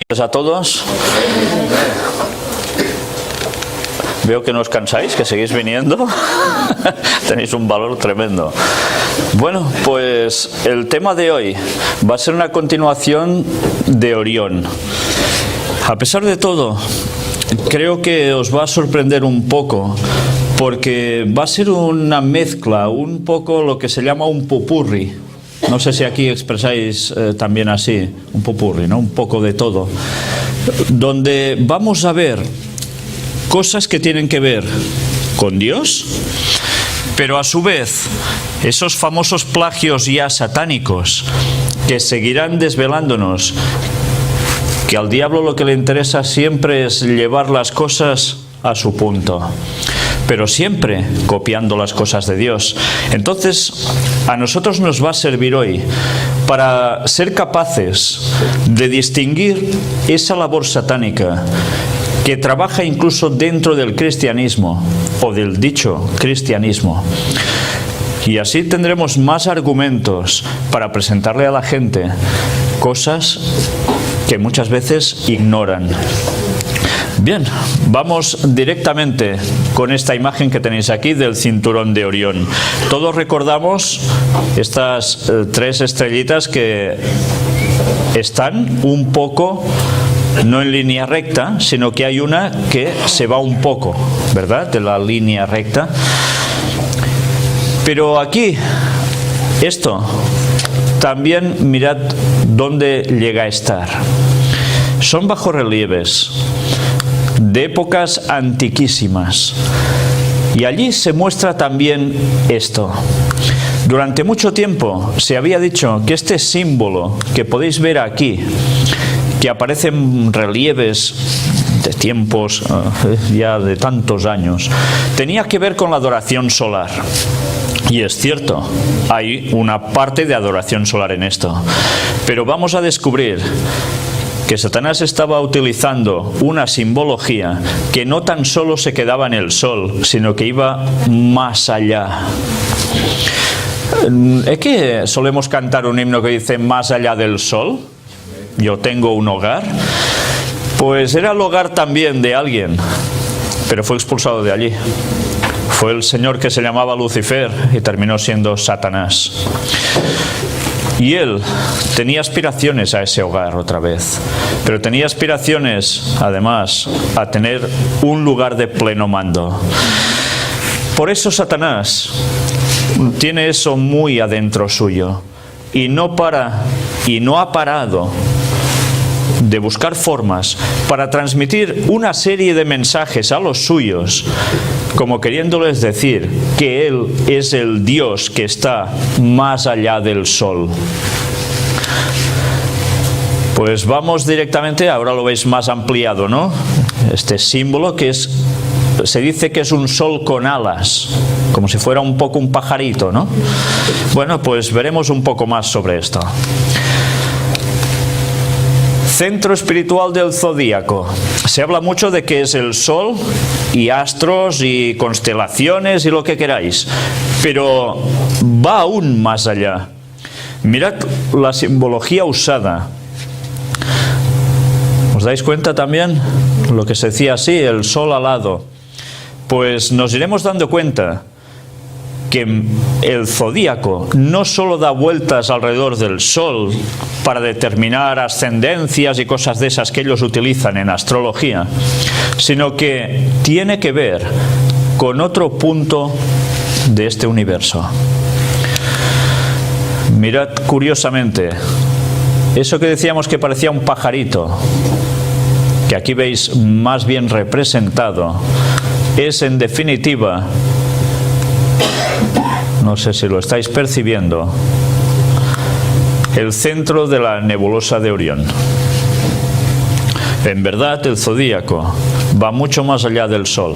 Gracias a todos. Veo que no os cansáis, que seguís viniendo. Tenéis un valor tremendo. Bueno, pues el tema de hoy va a ser una continuación de Orión. A pesar de todo, creo que os va a sorprender un poco, porque va a ser una mezcla, un poco lo que se llama un popurrí. No sé si aquí expresáis también así, un popurrí, ¿no? Un poco de todo. Donde vamos a ver cosas que tienen que ver con Dios, pero a su vez esos famosos plagios ya satánicos que seguirán desvelándonos que al diablo lo que le interesa siempre es llevar las cosas a su punto, pero siempre copiando las cosas de Dios. Entonces, a nosotros nos va a servir hoy para ser capaces de distinguir esa labor satánica que trabaja incluso dentro del cristianismo o del dicho cristianismo. Y así tendremos más argumentos para presentarle a la gente cosas que muchas veces ignoran. Bien, vamos directamente con esta imagen que tenéis aquí del cinturón de Orión. Todos recordamos estas tres estrellitas que están un poco, no en línea recta, sino que hay una que se va un poco, ¿verdad?, de la línea recta. Pero aquí, esto, también mirad dónde llega a estar. Son bajorrelieves de épocas antiquísimas. Y allí se muestra también esto. Durante mucho tiempo se había dicho que este símbolo que podéis ver aquí, que aparecen relieves de tiempos ya de tantos años, tenía que ver con la adoración solar. Y es cierto, hay una parte de adoración solar en esto. Pero vamos a descubrir que Satanás estaba utilizando una simbología que no tan solo se quedaba en el sol, sino que iba más allá. ¿Es que solemos cantar un himno que dice más allá del sol? Yo tengo un hogar. Pues era el hogar también de alguien, pero fue expulsado de allí. Fue el señor que se llamaba Lucifer y terminó siendo Satanás. Y él tenía aspiraciones a ese hogar otra vez, pero tenía aspiraciones además a tener un lugar de pleno mando. Por eso Satanás tiene eso muy adentro suyo y no para y no ha parado de buscar formas para transmitir una serie de mensajes a los suyos, como queriéndoles decir que Él es el Dios que está más allá del sol. Pues vamos directamente, ahora lo veis más ampliado, ¿no? Este símbolo que se dice que es un sol con alas, como si fuera un poco un pajarito, ¿no? Bueno, pues veremos un poco más sobre esto. Centro espiritual del zodíaco. Se habla mucho de que es el sol y astros y constelaciones y lo que queráis, pero va aún más allá. Mirad la simbología usada. ¿Os dais cuenta también lo que se decía así, el sol alado? Pues nos iremos dando cuenta que el zodíaco no solo da vueltas alrededor del sol para determinar ascendencias y cosas de esas que ellos utilizan en astrología, sino que tiene que ver con otro punto de este universo. Mirad curiosamente, eso que decíamos que parecía un pajarito, que aquí veis más bien representado, es en definitiva, no sé si lo estáis percibiendo, el centro de la nebulosa de Orión. En verdad, el zodíaco va mucho más allá del sol.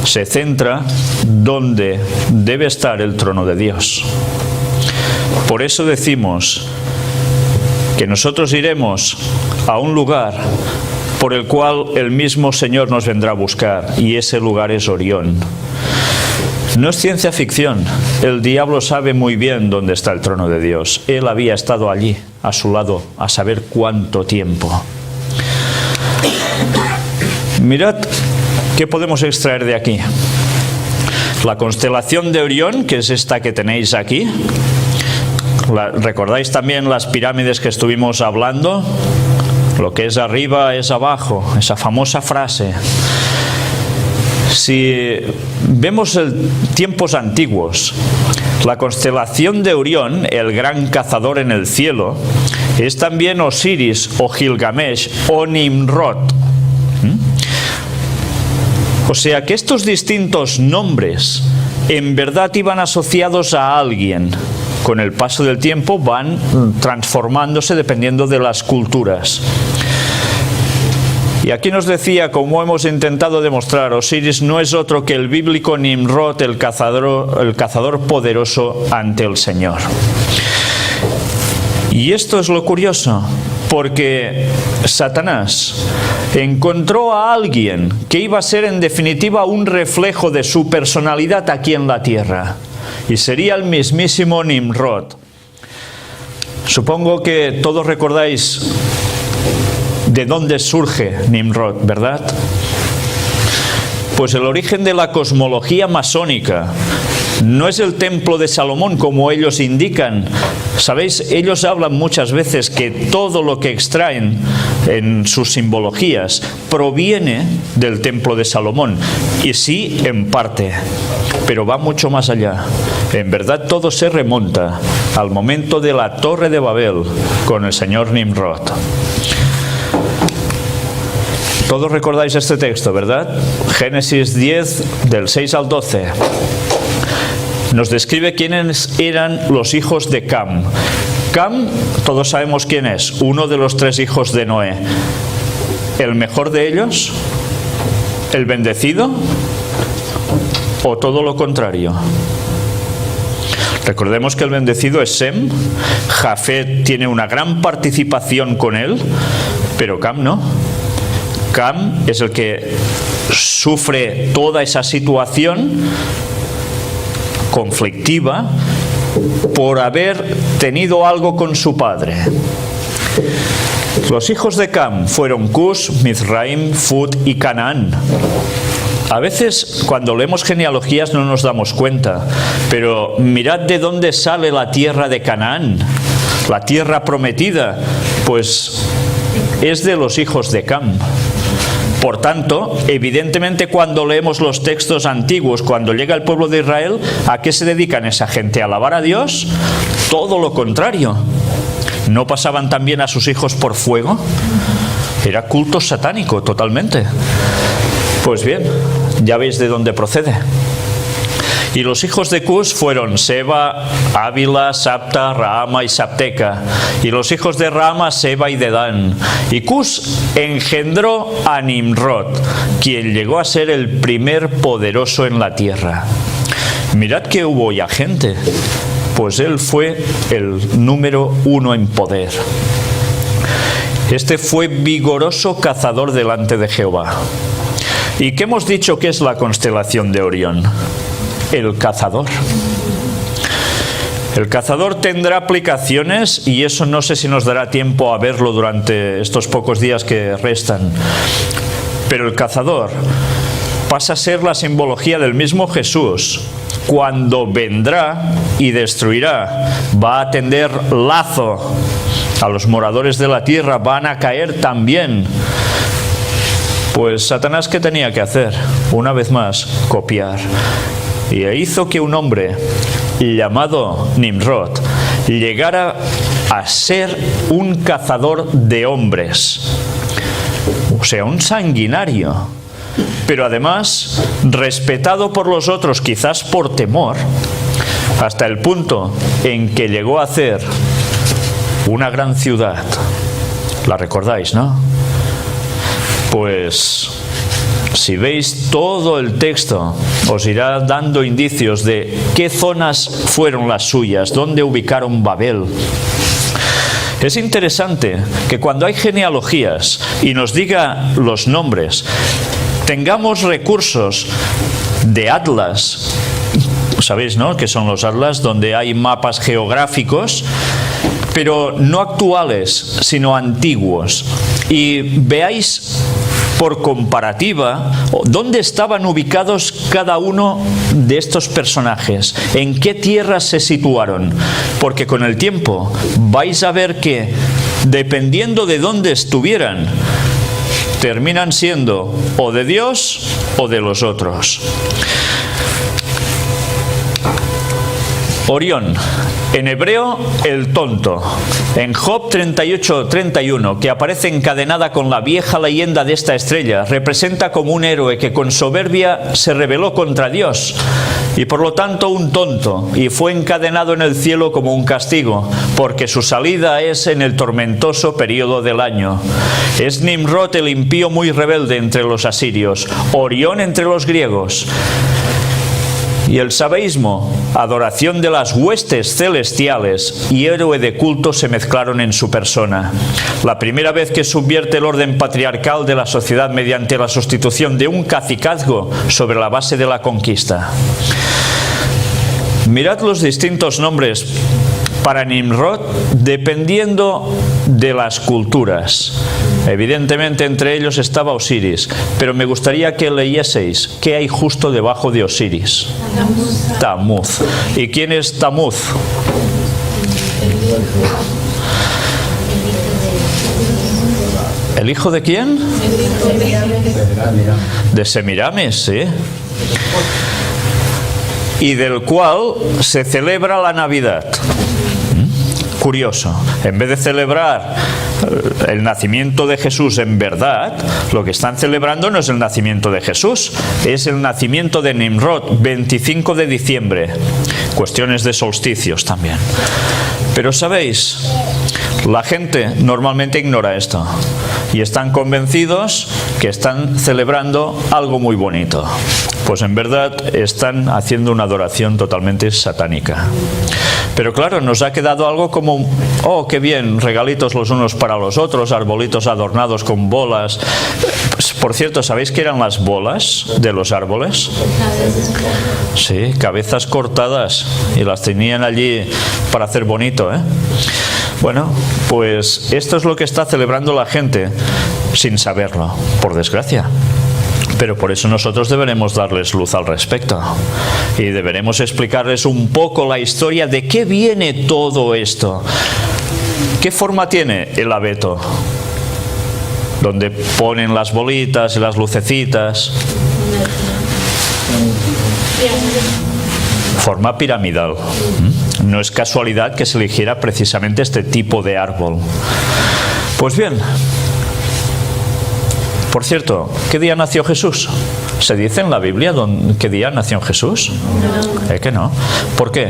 Se centra donde debe estar el trono de Dios. Por eso decimos que nosotros iremos a un lugar por el cual el mismo Señor nos vendrá a buscar, y ese lugar es Orión. No es ciencia ficción. El diablo sabe muy bien dónde está el trono de Dios. Él había estado allí, a su lado, a saber cuánto tiempo. Mirad qué podemos extraer de aquí. La constelación de Orión, que es esta que tenéis aquí. ¿Recordáis también las pirámides que estuvimos hablando? Lo que es arriba es abajo, esa famosa frase. Si vemos tiempos antiguos, la constelación de Orión, el gran cazador en el cielo, es también Osiris o Gilgamesh o Nimrod. O sea que estos distintos nombres en verdad iban asociados a alguien. Con el paso del tiempo van transformándose dependiendo de las culturas. Y aquí nos decía, como hemos intentado demostrar, Osiris no es otro que el bíblico Nimrod, el cazador poderoso ante el Señor. Y esto es lo curioso, porque Satanás encontró a alguien que iba a ser en definitiva un reflejo de su personalidad aquí en la tierra, y sería el mismísimo Nimrod. Supongo que todos recordáis de dónde surge Nimrod, ¿verdad? Pues el origen de la cosmología masónica no es el templo de Salomón como ellos indican. ¿Sabéis? Ellos hablan muchas veces que todo lo que extraen en sus simbologías proviene del templo de Salomón. Y sí, en parte, pero va mucho más allá. En verdad todo se remonta al momento de la Torre de Babel con el señor Nimrod. Todos recordáis este texto, ¿verdad? Génesis 10, del 6 al 12. Nos describe quiénes eran los hijos de Cam. Cam, todos sabemos quién es, uno de los 3 hijos de Noé. ¿El mejor de ellos? ¿El bendecido? ¿O todo lo contrario? Recordemos que el bendecido es Sem. Jafet tiene una gran participación con él, pero Cam no. Cam es el que sufre toda esa situación conflictiva por haber tenido algo con su padre. Los hijos de Cam fueron Cus, Mizraim, Fut y Canaán. A veces cuando leemos genealogías no nos damos cuenta, pero mirad de dónde sale la tierra de Canaán, la tierra prometida, pues es de los hijos de Cam. Por tanto, evidentemente cuando leemos los textos antiguos, cuando llega el pueblo de Israel, ¿a qué se dedican esa gente? ¿A alabar a Dios? Todo lo contrario. ¿No pasaban también a sus hijos por fuego? Era culto satánico totalmente. Pues bien, ya veis de dónde procede. Y los hijos de Cus fueron Seba, Ávila, Sapta, Raama y Sapteca. Y los hijos de Raama, Seba y Dedán. Y Cus engendró a Nimrod, quien llegó a ser el primer poderoso en la tierra. Mirad que hubo ya gente, pues él fue el número 1 en poder. Este fue vigoroso cazador delante de Jehová. ¿Y qué hemos dicho que es la constelación de Orión? El cazador. El cazador tendrá aplicaciones y eso no sé si nos dará tiempo a verlo durante estos pocos días que restan. Pero el cazador pasa a ser la simbología del mismo Jesús. Cuando vendrá y destruirá, va a tender lazo a los moradores de la tierra, van a caer también. Pues Satanás, ¿qué tenía que hacer? Una vez más, copiar. Y hizo que un hombre llamado Nimrod llegara a ser un cazador de hombres, o sea, un sanguinario, pero además respetado por los otros, quizás por temor, hasta el punto en que llegó a hacer una gran ciudad. ¿La recordáis, no? Pues si veis todo el texto, os irá dando indicios de qué zonas fueron las suyas, dónde ubicaron Babel. Es interesante que cuando hay genealogías y nos diga los nombres, tengamos recursos de atlas. Sabéis, ¿no?, que son los atlas donde hay mapas geográficos, pero no actuales, sino antiguos. y veáis por comparativa dónde estaban ubicados cada uno de estos personajes, en qué tierras se situaron, porque con el tiempo vais a ver que dependiendo de dónde estuvieran, terminan siendo o de Dios o de los otros. Orión, en hebreo el tonto, en Job 38:31, que aparece encadenada con la vieja leyenda de esta estrella, representa como un héroe que con soberbia se rebeló contra Dios y por lo tanto un tonto, y fue encadenado en el cielo como un castigo, porque su salida es en el tormentoso periodo del año. Es Nimrod el impío muy rebelde entre los asirios, Orión entre los griegos. Y el sabeísmo, adoración de las huestes celestiales y héroe de culto se mezclaron en su persona. La primera vez que subvierte el orden patriarcal de la sociedad mediante la sustitución de un cacicazgo sobre la base de la conquista. Mirad los distintos nombres para Nimrod dependiendo de las culturas. Evidentemente entre ellos estaba Osiris, pero me gustaría que leyeseis qué hay justo debajo de Osiris. Tamuz. ¿Y quién es Tamuz? ¿El hijo de quién? De Semiramis, sí. Y del cual se celebra la Navidad. Curioso, en vez de celebrar el nacimiento de Jesús en verdad, lo que están celebrando no es el nacimiento de Jesús, es el nacimiento de Nimrod, 25 de diciembre. Cuestiones de solsticios también. Pero sabéis, la gente normalmente ignora esto y están convencidos que están celebrando algo muy bonito. Pues en verdad están haciendo una adoración totalmente satánica. Pero claro, nos ha quedado algo como, oh, qué bien, regalitos los unos para los otros, arbolitos adornados con bolas. Pues, por cierto, ¿sabéis qué eran las bolas de los árboles? Sí, cabezas cortadas, y las tenían allí para hacer bonito, ¿eh? Bueno, pues esto es lo que está celebrando la gente sin saberlo, por desgracia. Pero por eso nosotros deberemos darles luz al respecto y deberemos explicarles un poco la historia de qué viene todo esto. ¿Qué forma tiene el abeto? Donde ponen las bolitas y las lucecitas. Forma piramidal. No es casualidad que se eligiera precisamente este tipo de árbol. Pues bien, por cierto, ¿qué día nació Jesús? ¿Se dice en la Biblia qué día nació Jesús? No. Que no. ¿Por qué?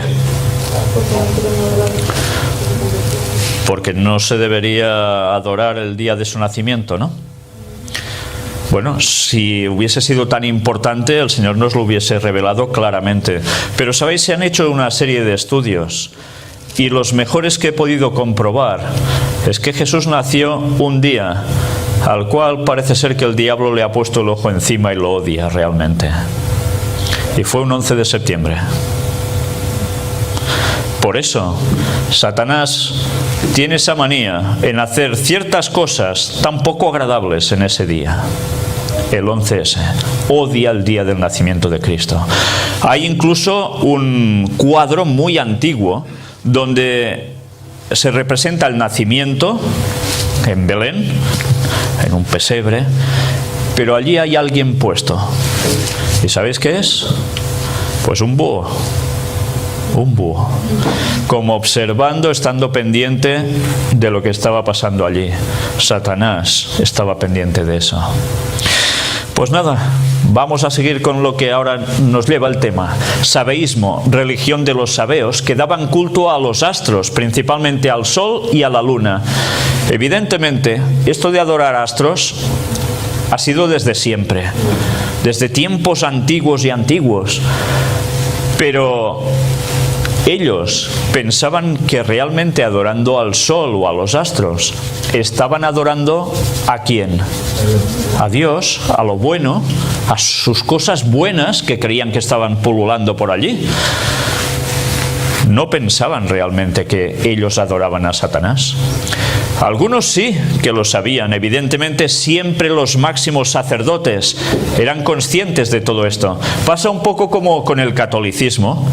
Porque no se debería adorar el día de su nacimiento, ¿no? Bueno, si hubiese sido tan importante, el Señor nos lo hubiese revelado claramente. Pero, ¿sabéis? Se han hecho una serie de estudios y los mejores que he podido comprobar es que Jesús nació un día al cual parece ser que el diablo le ha puesto el ojo encima y lo odia realmente. Y fue un 11 de septiembre. Por eso, Satanás tiene esa manía en hacer ciertas cosas tan poco agradables en ese día. El 11S. Odia el día del nacimiento de Cristo. Hay incluso un cuadro muy antiguo donde se representa el nacimiento en Belén, en un pesebre, pero allí hay alguien puesto. ¿Y sabéis qué es? Pues un búho. Un búho. Como observando, estando pendiente de lo que estaba pasando allí. Satanás estaba pendiente de eso. Pues nada, vamos a seguir con lo que ahora nos lleva el tema. Sabeísmo, religión de los sabeos, que daban culto a los astros, principalmente al sol y a la luna. Evidentemente, esto de adorar astros ha sido desde siempre, desde tiempos antiguos y antiguos. Pero ellos pensaban que realmente adorando al sol o a los astros estaban adorando ¿a quién? A Dios, a lo bueno, a sus cosas buenas que creían que estaban pululando por allí. No pensaban realmente que ellos adoraban a Satanás. Algunos sí que lo sabían. Evidentemente, siempre los máximos sacerdotes eran conscientes de todo esto. Pasa un poco como con el catolicismo.